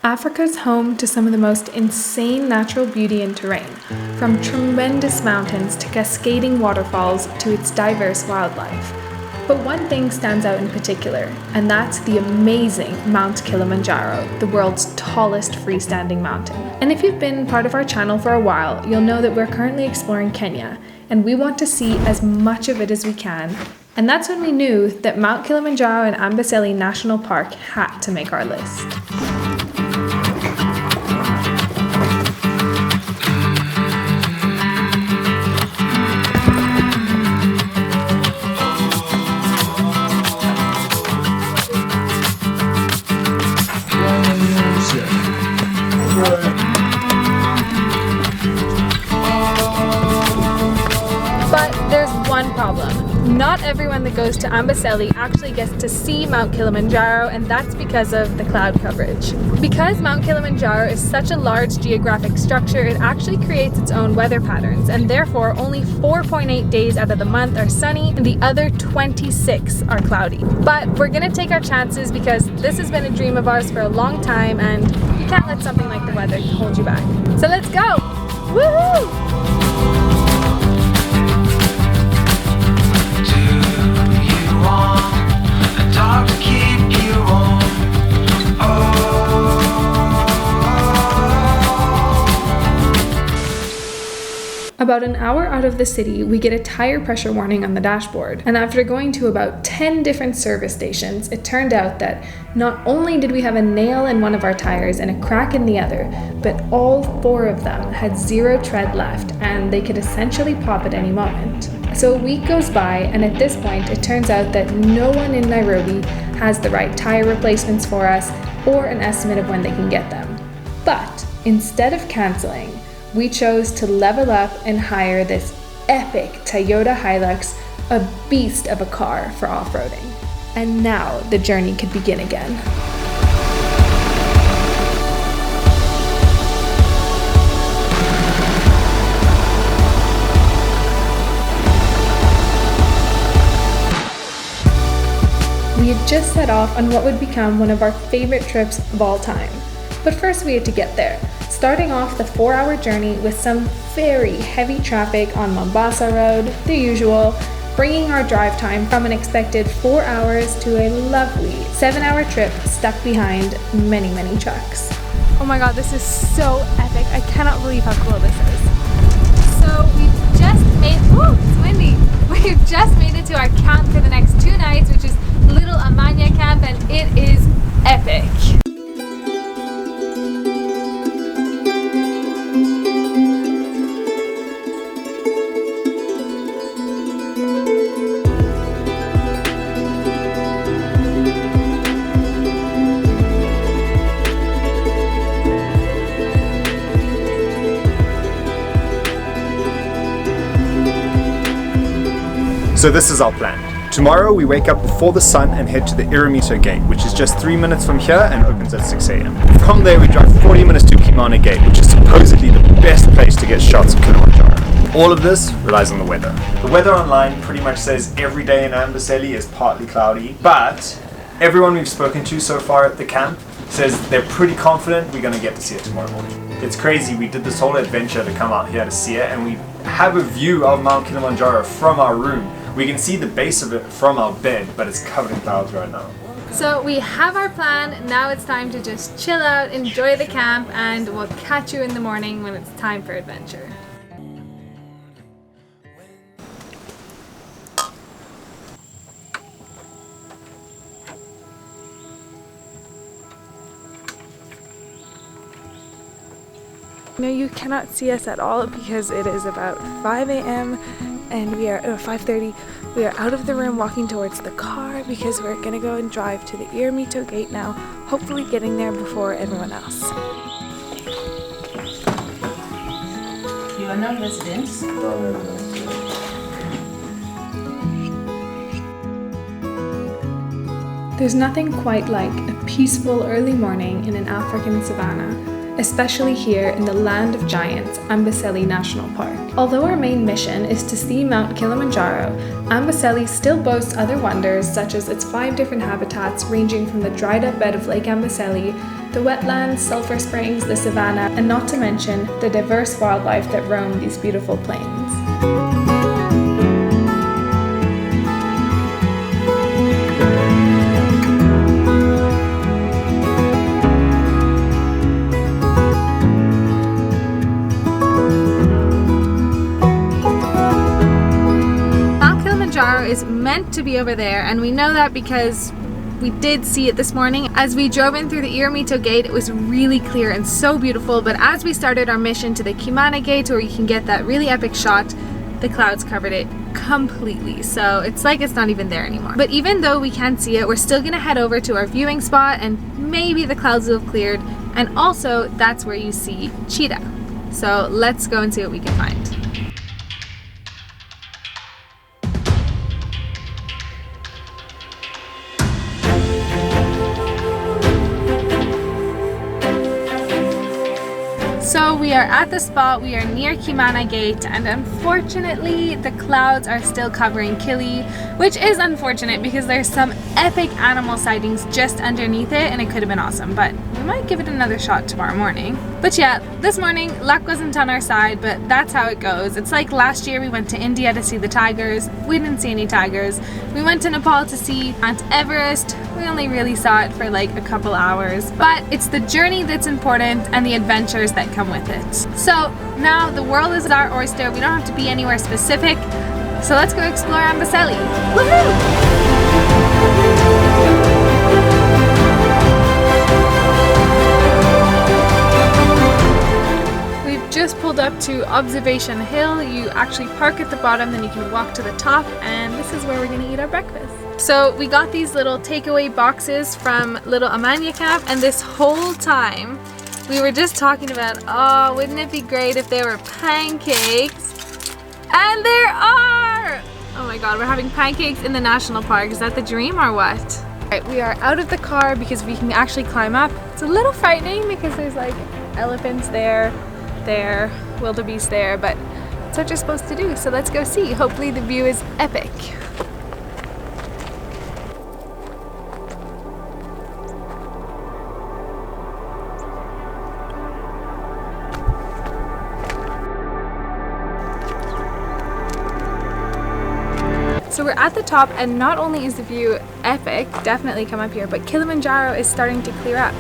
Africa's home to some of the most insane natural beauty and terrain, from tremendous mountains to cascading waterfalls to its diverse wildlife. But one thing stands out in particular, and that's the amazing Mount Kilimanjaro, the world's tallest freestanding mountain. And if you've been part of our channel for a while, you'll know that we're currently exploring Kenya, and we want to see as much of it as we can. And that's when we knew that Mount Kilimanjaro and Amboseli National Park had to make our list. But there's one problem. Not everyone that goes to Amboseli actually gets to see Mount Kilimanjaro, and that's because of the cloud coverage. Because Mount Kilimanjaro is such a large geographic structure, it actually creates its own weather patterns, and therefore only 4.8 days out of the month are sunny and the other 26 are cloudy. But we're gonna take our chances because this has been a dream of ours for a long time, and you can't let something like the weather hold you back. So let's go! Woohoo! About an hour out of the city, we get a tire pressure warning on the dashboard. And after going to about 10 different service stations, it turned out that not only did we have a nail in one of our tires and a crack in the other, but all 4 of them had 0 tread left and they could essentially pop at any moment. So a week goes by, and at this point, it turns out that no one in Nairobi has the right tire replacements for us or an estimate of when they can get them. But instead of canceling, we chose to level up and hire this epic Toyota Hilux, a beast of a car for off-roading. And now the journey could begin again. We had just set off on what would become one of our favorite trips of all time. But first we had to get there, starting off the 4-hour journey with some very heavy traffic on Mombasa Road, the usual, bringing our drive time from an expected 4 hours to a lovely 7-hour trip stuck behind many, many trucks. Oh my god, this is so epic. I cannot believe how cool this is. So we've just made, it's windy. We've just made it to our camp for the next 2 nights, which is Little Amanya Camp, and it is epic. So this is our plan. Tomorrow we wake up before the sun and head to the Mount Gate, which is just 3 minutes from here and opens at 6 a.m. From there we drive 40 minutes to Kimana Gate, which is supposedly the best place to get shots of Kilimanjaro. All of this relies on the weather. The weather online pretty much says every day in Amboseli is partly cloudy, but everyone we've spoken to so far at the camp says they're pretty confident we're going to get to see it tomorrow morning. It's crazy, we did this whole adventure to come out here to see it, and we have a view of Mount Kilimanjaro from our room. We can see the base of it from our bed, but it's covered in clouds right now. So we have our plan, now it's time to just chill out, enjoy the camp, and we'll catch you in the morning when it's time for adventure. No, you cannot see us at all because it is about 5 a.m. and we are 5:30. We are out of the room walking towards the car because we're gonna go and drive to the Mount Gate now, hopefully getting there before everyone else. You are not residents? There's nothing quite like a peaceful early morning in an African savanna, especially here in the land of giants, Amboseli National Park. Although our main mission is to see Mount Kilimanjaro, Amboseli still boasts other wonders such as its 5 different habitats ranging from the dried up bed of Lake Amboseli The wetlands, sulfur springs, the savanna, and not to mention the diverse wildlife that roam these beautiful plains. Mount Kilimanjaro is meant to be over there, and we know that because we did see it this morning. As we drove in through the Mount Gate, it was really clear and so beautiful, but as we started our mission to the Kimana Gate, where you can get that really epic shot, the clouds covered it completely, so it's like it's not even there anymore. But even though we can't see it, we're still gonna head over to our viewing spot and maybe the clouds will have cleared, and also that's where you see cheetah. So let's go and see what we can find. So we are at the spot, we are near Kimana Gate, and unfortunately the clouds are still covering Kili, which is unfortunate because there's some epic animal sightings just underneath it and it could have been awesome, but we might give it another shot tomorrow morning. But yeah, this morning luck wasn't on our side, but that's how it goes. It's like last year we went to India to see the tigers, we didn't see any tigers. We went to Nepal to see Mount Everest, we only really saw it for like a couple hours, but it's the journey that's important and the adventures that come with it. So now the world is our oyster, we don't have to be anywhere specific, so let's go explore Amboseli. Woohoo! Just pulled up to Observation Hill. You actually park at the bottom, then you can walk to the top, and this is where we're gonna eat our breakfast. So we got these little takeaway boxes from Little Amanya Camp, and this whole time we were just talking about, oh, wouldn't it be great if there were pancakes? And there are! Oh my god, we're having pancakes in the national park. Is that the dream or what? Alright, we are out of the car because we can actually climb up. It's a little frightening because there's like elephants there, wildebeest there, but that's what you're supposed to do, so let's go see. Hopefully the view is epic. So we're at the top, and not only is the view epic, definitely come up here, but Kilimanjaro is starting to clear up.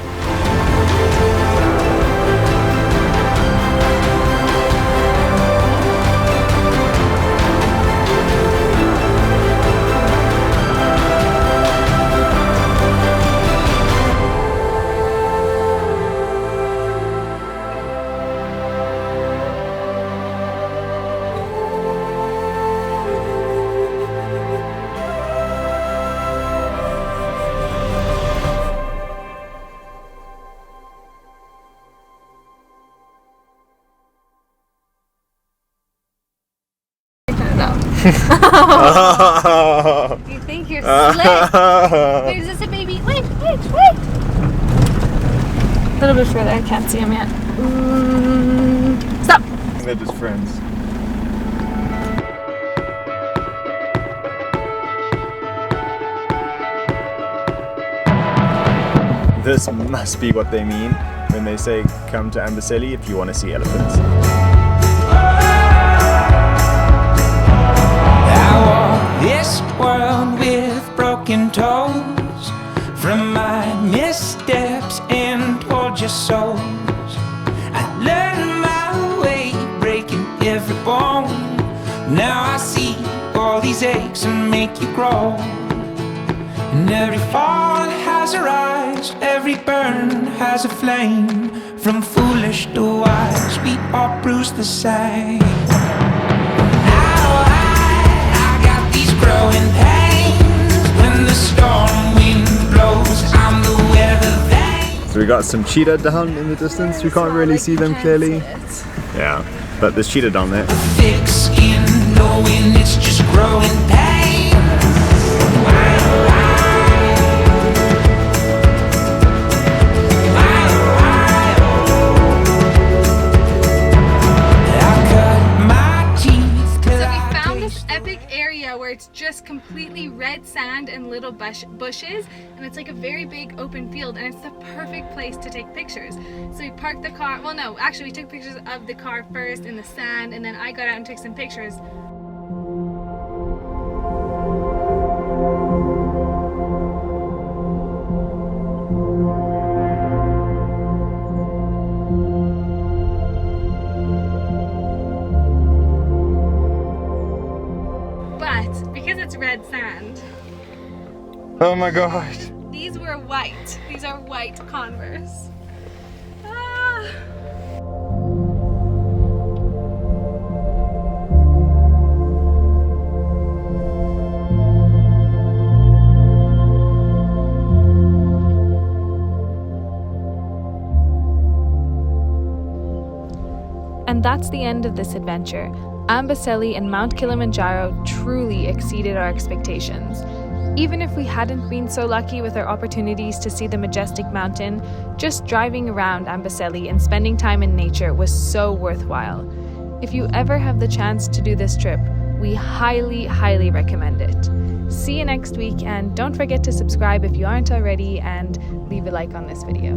You think you're slick? Wait, is this a baby? Wait! A little bit further, I can't see him yet. Stop! They're just friends. This must be what they mean when they say come to Amboseli if you want to see elephants. This world with broken toes from my missteps and tortured souls. I learned my way, breaking every bone. Now I see all these aches and make you grow. And every fall has a rise, every burn has a flame. From foolish to wise, we all bruise the same. Growing pains when the storm wind blows. I'm the weather vane. So we got some cheetah down in the distance. We can't really see them clearly. Yeah, but there's cheetah down there. Thick skin, knowing it's just growing pains. It's just completely red sand sand and little bushes, and it's like a very big open field, and it's the perfect place to take pictures. So we parked the car, well no, actually we took pictures of the car first in the sand, and then I got out and took some pictures. Because it's red sand. Oh my god. These were white. These are white Converse. Ah. And that's the end of this adventure. Amboseli and Mount Kilimanjaro truly exceeded our expectations. Even if we hadn't been so lucky with our opportunities to see the majestic mountain, just driving around Amboseli and spending time in nature was so worthwhile. If you ever have the chance to do this trip, we highly, highly recommend it. See you next week, and don't forget to subscribe if you aren't already, and leave a like on this video.